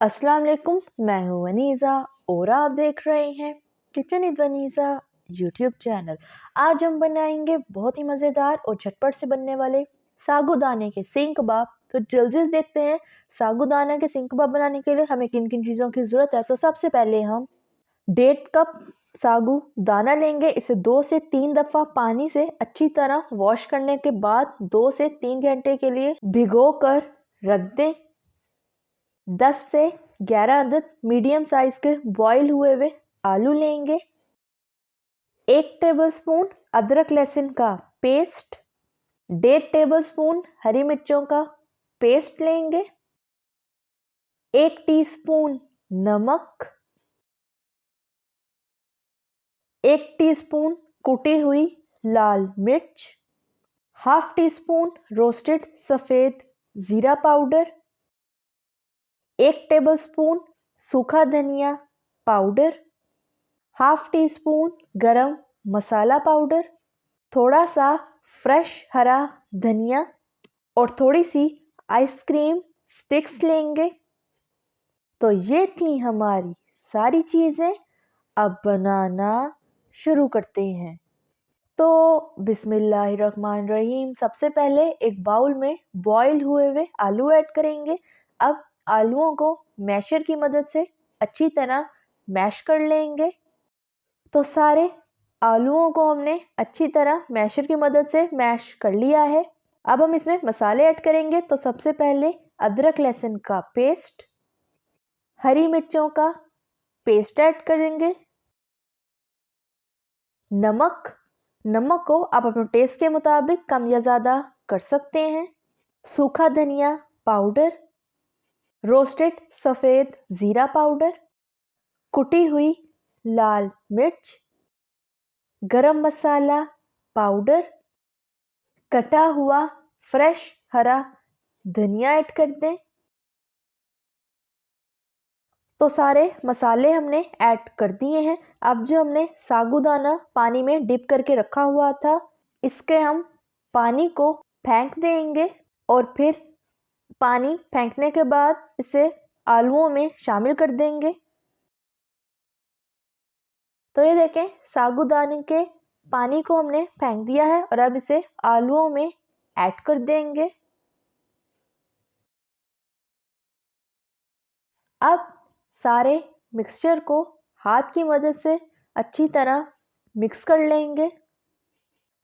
अस्सलाम वालेकुम, मैं हूँ वनीज़ा और आप देख रहे हैं kitchen with Vaneeza YouTube channel. आज हम बनाएंगे बहुत ही मज़ेदार और झटपट से बनने वाले साबूदाने के सींग कबाब। तो जल्दी से देखते हैं साबूदाना के सींग कबाब बनाने के लिए हमें किन किन चीज़ों की ज़रूरत है। तो सबसे पहले हम 1.5 कप साबूदाना लेंगे। इसे 2 से 3 दफ़ा पानी से अच्छी तरह वॉश करने के बाद 2 से 3 घंटे के लिए भिगो कर रख दें। 10 से 11 अदद मीडियम साइज के बॉईल हुए हुए आलू लेंगे। 1 टेबलस्पून अदरक लहसुन का पेस्ट, 1.5 टेबलस्पून हरी मिर्चों का पेस्ट लेंगे। 1 टीस्पून नमक, 1 टीस्पून कुटी हुई लाल मिर्च, हाफ टी स्पून रोस्टेड सफ़ेद ज़ीरा पाउडर, 1 टेबलस्पून सूखा धनिया पाउडर, हाफ टी स्पून गरम मसाला पाउडर, थोड़ा सा फ्रेश हरा धनिया और थोड़ी सी आइसक्रीम स्टिक्स लेंगे। तो ये थी हमारी सारी चीज़ें। अब बनाना शुरू करते हैं। तो बिस्मिल्लाहिर्रहमानिर्रहीम। सबसे पहले एक बाउल में बॉईल हुए हुए आलू ऐड करेंगे। अब आलूओं को मैशर की मदद से अच्छी तरह मैश कर लेंगे। तो सारे आलूओं को हमने अच्छी तरह मैशर की मदद से मैश कर लिया है। अब हम इसमें मसाले ऐड करेंगे। तो सबसे पहले अदरक लहसुन का पेस्ट, हरी मिर्चों का पेस्ट ऐड करेंगे, नमक को आप अपने टेस्ट के मुताबिक कम या ज़्यादा कर सकते हैं, सूखा धनिया पाउडर, रोस्टेड सफ़ेद ज़ीरा पाउडर, कुटी हुई लाल मिर्च, गरम मसाला पाउडर, कटा हुआ फ्रेश हरा धनिया ऐड कर दें। तो सारे मसाले हमने ऐड कर दिए हैं। अब जो हमने साबूदाना पानी में डिप करके रखा हुआ था, इसके हम पानी को फेंक देंगे और फिर पानी फेंकने के बाद इसे आलूओं में शामिल कर देंगे। तो ये देखें, साबूदाने के पानी को हमने फेंक दिया है और अब इसे आलूओं में ऐड कर देंगे। अब सारे मिक्सचर को हाथ की मदद से अच्छी तरह मिक्स कर लेंगे।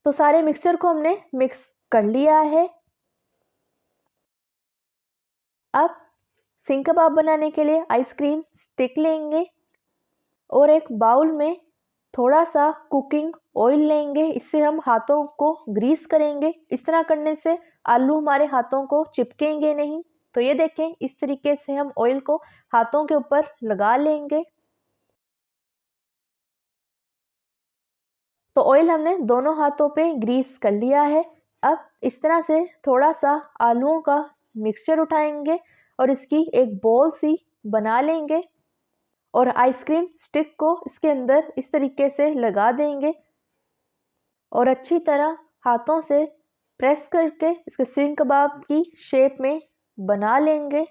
तो सारे मिक्सचर को हमने मिक्स कर लिया है। अब सींग कबाब बनाने के लिए आइसक्रीम स्टिक लेंगे और एक बाउल में थोड़ा सा कुकिंग ऑयल लेंगे। इससे हम हाथों को ग्रीस करेंगे। इस तरह करने से आलू हमारे हाथों को चिपकेंगे नहीं। तो ये देखें, इस तरीके से हम ऑयल को हाथों के ऊपर लगा लेंगे। तो ऑयल हमने दोनों हाथों पे ग्रीस कर लिया है। अब इस तरह से थोड़ा सा आलूओं का मिक्सचर उठाएंगे और इसकी एक बॉल सी बना लेंगे और आइसक्रीम स्टिक को इसके अंदर इस तरीके से लगा देंगे और अच्छी तरह हाथों से प्रेस करके इसके सींग कबाब की शेप में बना लेंगे।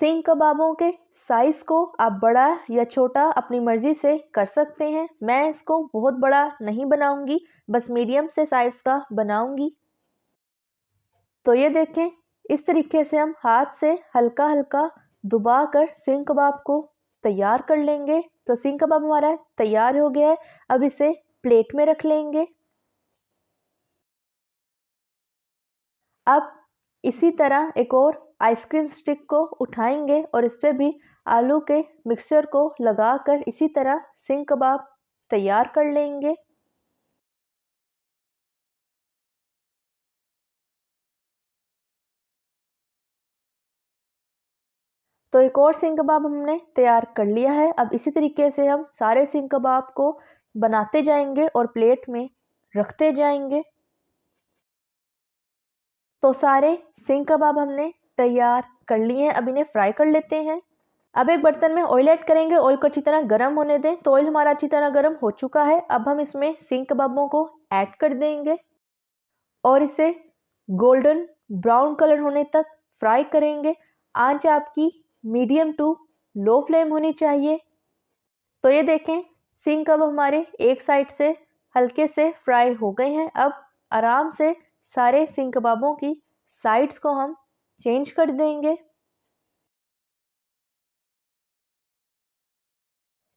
सींग कबाबों के साइज़ को आप बड़ा या छोटा अपनी मर्ज़ी से कर सकते हैं। मैं इसको बहुत बड़ा नहीं बनाऊंगी, बस मीडियम से साइज़ का बनाऊंगी। तो ये देखें, इस तरीके से हम हाथ से हल्का हल्का दबा कर सींग कबाब को तैयार कर लेंगे। तो सींग कबाब हमारा तैयार हो गया है। अब इसे प्लेट में रख लेंगे। अब इसी तरह एक और आइसक्रीम स्टिक को उठाएंगे और इस पर भी आलू के मिक्सचर को लगाकर इसी तरह सींग कबाब तैयार कर लेंगे। तो एक और सींग कबाब हमने तैयार कर लिया है। अब इसी तरीके से हम सारे सींग कबाब को बनाते जाएंगे और प्लेट में रखते जाएंगे। तो सारे सींग कबाब हमने तैयार कर लिए हैं। अब इन्हें फ्राई कर लेते हैं। अब एक बर्तन में ऑयल ऐड करेंगे। ऑयल को अच्छी तरह गर्म होने दें। तो ऑयल हमारा अच्छी तरह गर्म हो चुका है। अब हम इसमें सींग कबाबों को ऐड कर देंगे और इसे गोल्डन ब्राउन कलर होने तक फ्राई करेंगे। आंच आपकी मीडियम टू लो फ्लेम होनी चाहिए। तो ये देखें सींग कबाब हमारे एक साइड से हल्के से फ्राई हो गए हैं। अब आराम से सारे सींग कबाबों की साइड्स को हम चेंज कर देंगे।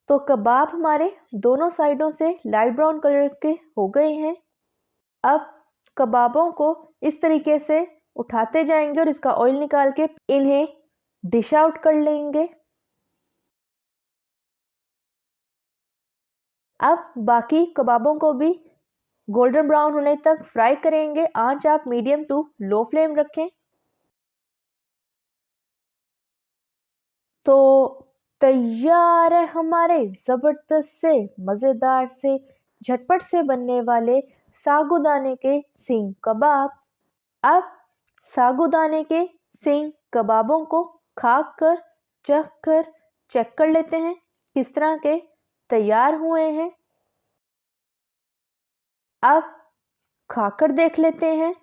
तो कबाब हमारे दोनों साइडों से लाइट ब्राउन कलर के हो गए हैं। अब कबाबों को इस तरीके से उठाते जाएंगे और इसका ऑयल निकाल के इन्हें डिश आउट कर लेंगे। अब बाकी कबाबों को भी गोल्डन ब्राउन होने तक फ्राई करेंगे। आंच आप मीडियम टू लो फ्लेम रखें। तो तैयार है हमारे ज़बरदस्त से मज़ेदार से झटपट से बनने वाले साबूदाने के सींग कबाब। अब साबूदाने के सींग कबाबों को खाकर चेक कर लेते हैं किस तरह के तैयार हुए हैं। अब खाकर देख लेते हैं।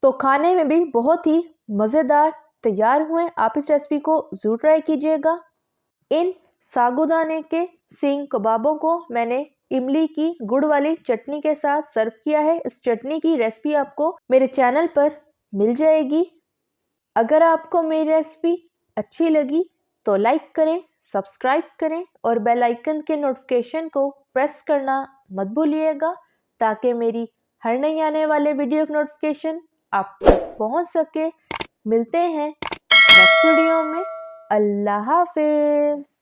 तो खाने में भी बहुत ही मज़ेदार तैयार हुए। आप इस रेसिपी को ज़रूर ट्राई कीजिएगा। इन साबूदाने के सींग कबाबों को मैंने इमली की गुड़ वाली चटनी के साथ सर्व किया है। इस चटनी की रेसिपी आपको मेरे चैनल पर मिल जाएगी। अगर आपको मेरी रेसिपी अच्छी लगी तो लाइक करें, सब्सक्राइब करें और बेल आइकन के नोटिफिकेशन को प्रेस करना मत भूलिएगा ताकि मेरी हर नई आने वाले वीडियो की नोटिफिकेशन आप तक पहुंच सके। मिलते हैं नेक्स्ट वीडियो में। अल्लाह हाफिज़।